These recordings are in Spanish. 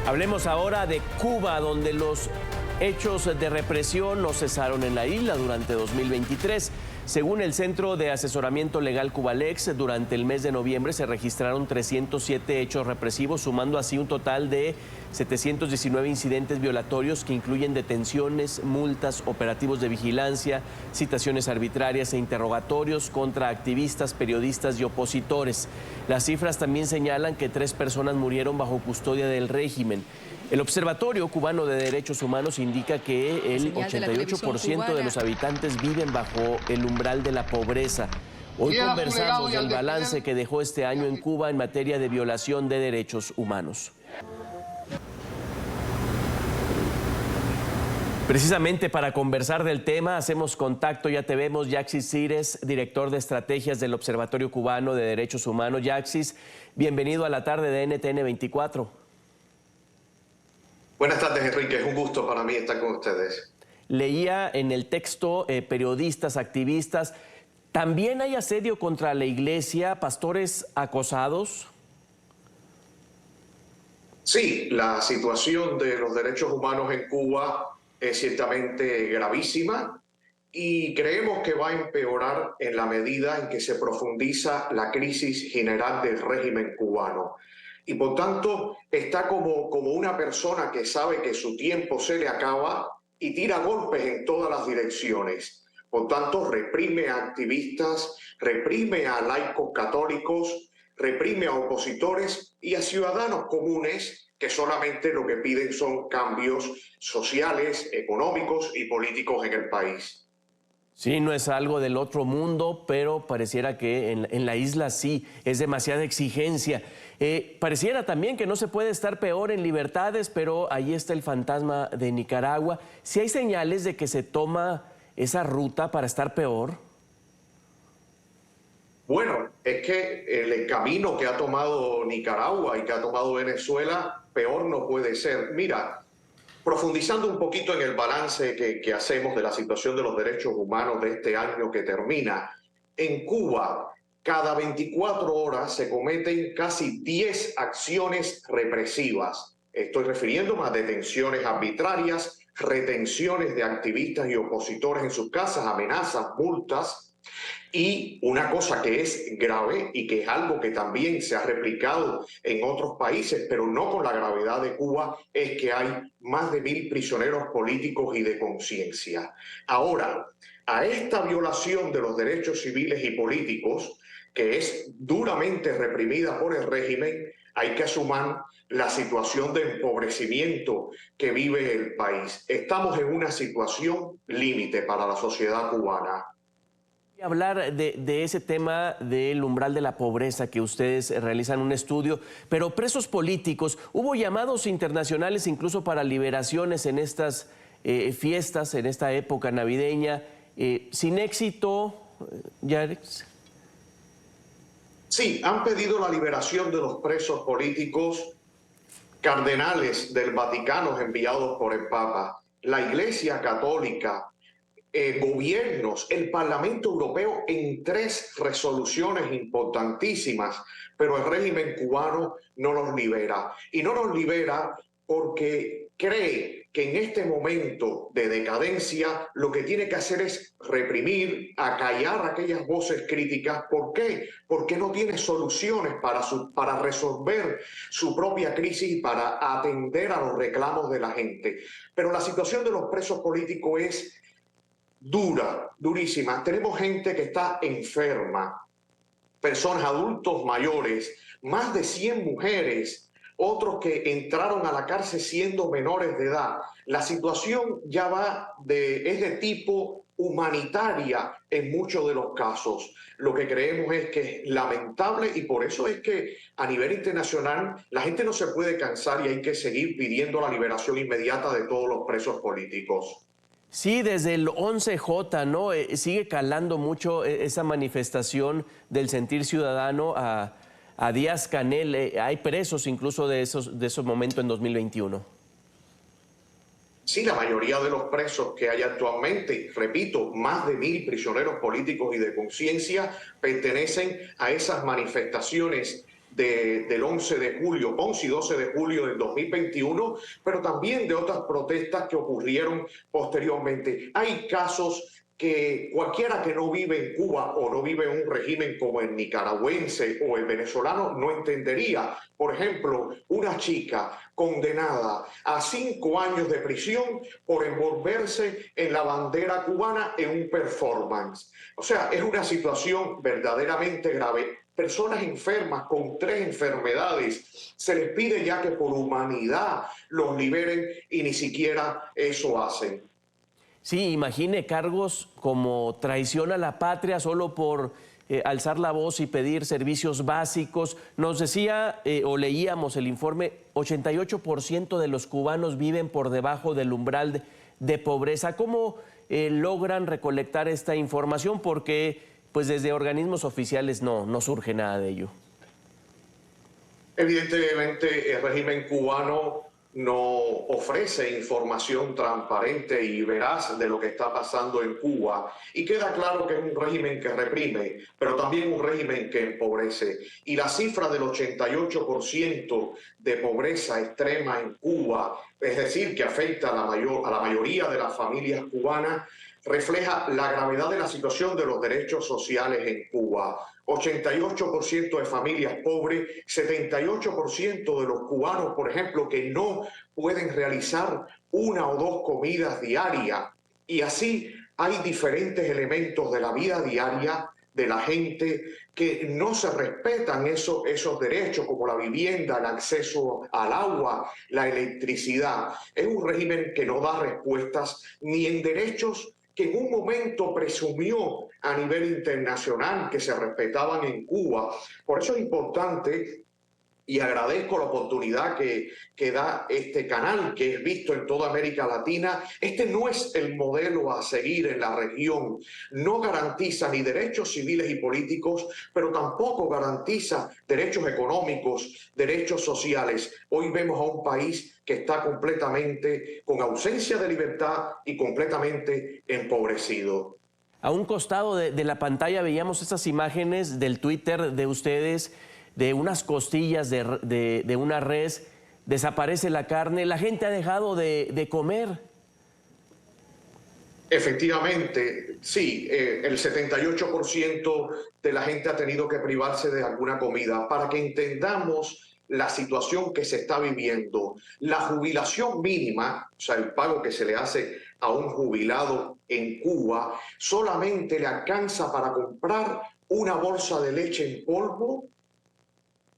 Hablemos ahora de Cuba, donde los hechos de represión no cesaron en la isla durante 2023. Según el Centro de Asesoramiento Legal Cubalex, durante el mes de noviembre se registraron 307 hechos represivos, sumando así un total de 719 incidentes violatorios que incluyen detenciones, multas, operativos de vigilancia, citaciones arbitrarias e interrogatorios contra activistas, periodistas y opositores. Las cifras también señalan que 3 personas murieron bajo custodia del régimen. El Observatorio Cubano de Derechos Humanos indica que el 88% de los habitantes viven bajo el umbral de la pobreza. Hoy conversamos del balance que dejó este año en Cuba en materia de violación de derechos humanos. Precisamente para conversar del tema, hacemos contacto, ya te vemos, Yaxis Cires, director de estrategias del Observatorio Cubano de Derechos Humanos. Yaxis, bienvenido a la tarde de NTN 24. Buenas tardes, Enrique. Es un gusto para mí estar con ustedes. Leía en el texto periodistas, activistas. ¿También hay asedio contra la iglesia, pastores acosados? Sí, la situación de los derechos humanos en Cuba es ciertamente gravísima y creemos que va a empeorar en la medida en que se profundiza la crisis general del régimen cubano. Y por tanto está como una persona que sabe que su tiempo se le acaba y tira golpes en todas las direcciones. Por tanto, reprime a activistas, reprime a laicos católicos, reprime a opositores y a ciudadanos comunes que solamente lo que piden son cambios sociales, económicos y políticos en el país. Sí, no es algo del otro mundo, pero pareciera que en la isla sí, es demasiada exigencia. Pareciera también que no se puede estar peor en libertades, pero ahí está el fantasma de Nicaragua. ¿Sí hay señales de que se toma esa ruta para estar peor? Bueno, es que el camino que ha tomado Nicaragua y que ha tomado Venezuela, peor no puede ser. Mira, profundizando un poquito en el balance que hacemos de la situación de los derechos humanos de este año que termina, en Cuba cada 24 horas se cometen casi 10 acciones represivas. Estoy refiriéndome a detenciones arbitrarias, retenciones de activistas y opositores en sus casas, amenazas, multas. Y una cosa que es grave y que es algo que también se ha replicado en otros países, pero no con la gravedad de Cuba, es que hay más de 1000 prisioneros políticos y de conciencia. Ahora, a esta violación de los derechos civiles y políticos, que es duramente reprimida por el régimen, hay que asumir la situación de empobrecimiento que vive el país. Estamos en una situación límite para la sociedad cubana. Hablar de ese tema del umbral de la pobreza que ustedes realizan un estudio, pero presos políticos, hubo llamados internacionales incluso para liberaciones en estas fiestas, en esta época navideña, sin éxito, Yarex. Sí, han pedido la liberación de los presos políticos, cardenales del Vaticano enviados por el Papa, la Iglesia Católica, gobiernos, el Parlamento Europeo en 3 resoluciones importantísimas, pero el régimen cubano no los libera. Y no los libera porque cree que en este momento de decadencia lo que tiene que hacer es reprimir, acallar aquellas voces críticas. ¿Por qué? Porque no tiene soluciones para resolver su propia crisis y para atender a los reclamos de la gente. Pero la situación de los presos políticos es dura, durísima. Tenemos gente que está enferma, personas adultos mayores, más de 100 mujeres, otros que entraron a la cárcel siendo menores de edad. La situación ya es de tipo humanitaria en muchos de los casos. Lo que creemos es que es lamentable y por eso es que a nivel internacional la gente no se puede cansar y hay que seguir pidiendo la liberación inmediata de todos los presos políticos. Sí, desde el 11J, ¿no? Sigue calando mucho esa manifestación del sentir ciudadano a Díaz-Canel. Hay presos incluso de esos momentos en 2021. Sí, la mayoría de los presos que hay actualmente, repito, más de 1000 prisioneros políticos y de conciencia, pertenecen a esas manifestaciones del 11 de julio, 11 y 12 de julio del 2021, pero también de otras protestas que ocurrieron posteriormente. Hay casos que cualquiera que no vive en Cuba o no vive en un régimen como el nicaragüense o el venezolano no entendería. Por ejemplo, una chica condenada a 5 años de prisión por envolverse en la bandera cubana en un performance. O sea, es una situación verdaderamente grave. Personas enfermas con 3 enfermedades, se les pide ya que por humanidad los liberen y ni siquiera eso hacen. Sí, imagine cargos como traición a la patria solo por alzar la voz y pedir servicios básicos. Nos decía o leíamos el informe, 88% de los cubanos viven por debajo del umbral de pobreza. ¿Cómo logran recolectar esta información? Porque pues desde organismos oficiales no surge nada de ello. Evidentemente, el régimen cubano no ofrece información transparente y veraz de lo que está pasando en Cuba. Y queda claro que es un régimen que reprime, pero también un régimen que empobrece. Y la cifra del 88% de pobreza extrema en Cuba, es decir, que afecta a la mayoría de las familias cubanas, refleja la gravedad de la situación de los derechos sociales en Cuba. 88% de familias pobres, 78% de los cubanos, por ejemplo, que no pueden realizar 1 o 2 comidas diarias. Y así hay diferentes elementos de la vida diaria de la gente que no se respetan esos derechos, como la vivienda, el acceso al agua, la electricidad. Es un régimen que no da respuestas ni en derechos que en un momento presumió a nivel internacional que se respetaban en Cuba. Por eso es importante, y agradezco la oportunidad que da este canal, que es visto en toda América Latina. Este no es el modelo a seguir en la región. No garantiza ni derechos civiles y políticos, pero tampoco garantiza derechos económicos, derechos sociales. Hoy vemos a un país que está completamente con ausencia de libertad y completamente empobrecido. A un costado de la pantalla veíamos estas imágenes del Twitter de ustedes, de unas costillas de una res, desaparece la carne, la gente ha dejado de comer. Efectivamente, sí, el 78% de la gente ha tenido que privarse de alguna comida. Para que entendamos la situación que se está viviendo, la jubilación mínima, o sea, el pago que se le hace a un jubilado en Cuba, solamente le alcanza para comprar una bolsa de leche en polvo.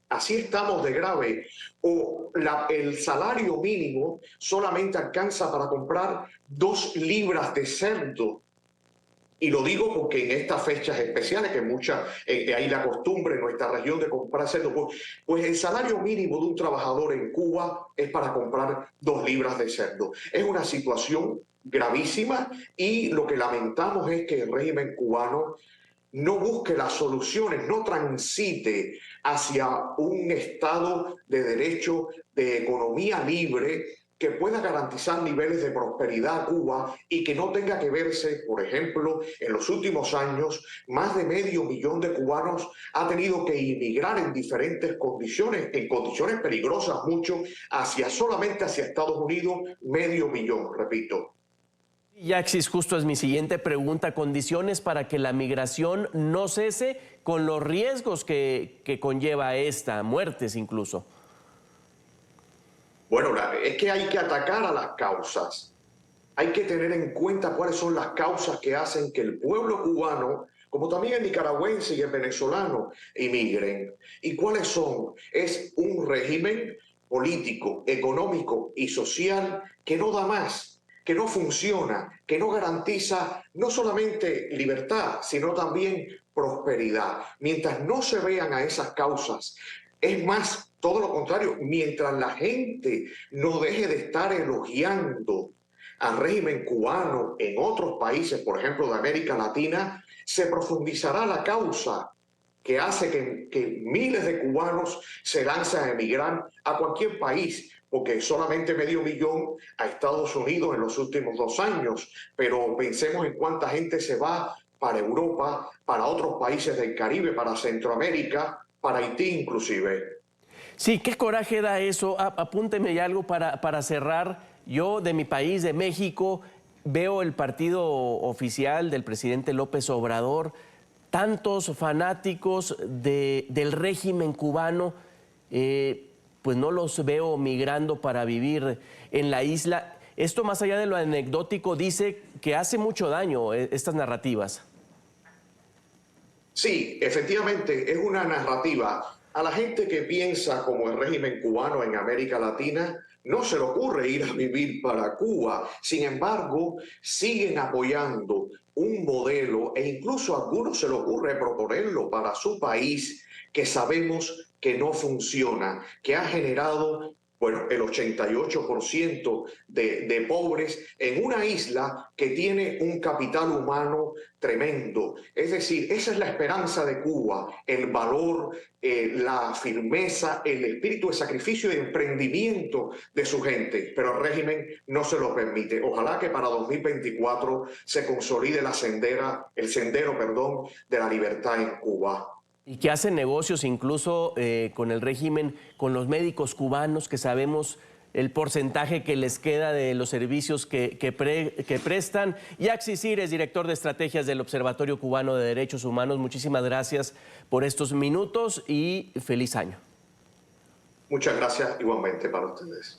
Así estamos de grave. O el salario mínimo solamente alcanza para comprar 2 libras de cerdo. Y lo digo porque en estas fechas especiales, que hay la costumbre en nuestra región de comprar cerdo, pues el salario mínimo de un trabajador en Cuba es para comprar 2 libras de cerdo. Es una situación gravísima y lo que lamentamos es que el régimen cubano no busque las soluciones, no transite hacia un Estado de derecho, de economía libre, que pueda garantizar niveles de prosperidad a Cuba y que no tenga que verse, por ejemplo, en los últimos años, más de medio millón de cubanos ha tenido que emigrar en diferentes condiciones, en condiciones peligrosas mucho, solamente hacia Estados Unidos, medio millón, repito. Yaxis, justo es mi siguiente pregunta. Condiciones para que la migración no cese con los riesgos que conlleva esta, muertes incluso. Bueno, es que hay que atacar a las causas. Hay que tener en cuenta cuáles son las causas que hacen que el pueblo cubano, como también el nicaragüense y el venezolano, emigren. ¿Y cuáles son? Es un régimen político, económico y social que no da más, que no funciona, que no garantiza no solamente libertad, sino también prosperidad. Mientras no se vean a esas causas, es más, todo lo contrario, mientras la gente no deje de estar elogiando al régimen cubano en otros países, por ejemplo, de América Latina, se profundizará la causa que hace que miles de cubanos se lancen a emigrar a cualquier país, porque solamente medio millón a Estados Unidos en los últimos 2 años, pero pensemos en cuánta gente se va para Europa, para otros países del Caribe, para Centroamérica, para Haití inclusive. Sí, qué coraje da eso. Apúnteme ya algo para cerrar. Yo de mi país, de México, veo el partido oficial del presidente López Obrador, tantos fanáticos del régimen cubano, pues no los veo migrando para vivir en la isla. Esto, más allá de lo anecdótico, dice que hace mucho daño estas narrativas. Sí, efectivamente, es una narrativa. A la gente que piensa como el régimen cubano en América Latina, no se le ocurre ir a vivir para Cuba. Sin embargo, siguen apoyando un modelo e incluso a algunos se le ocurre proponerlo para su país que sabemos que no funciona, que ha generado el 88% de pobres en una isla que tiene un capital humano tremendo. Es decir, esa es la esperanza de Cuba, el valor, la firmeza, el espíritu de sacrificio y emprendimiento de su gente, pero el régimen no se lo permite. Ojalá que para 2024 se consolide el sendero de la libertad en Cuba. Y que hacen negocios incluso con el régimen, con los médicos cubanos, que sabemos el porcentaje que les queda de los servicios que prestan. Yaxi Cires, director de estrategias del Observatorio Cubano de Derechos Humanos, muchísimas gracias por estos minutos y feliz año. Muchas gracias igualmente para ustedes.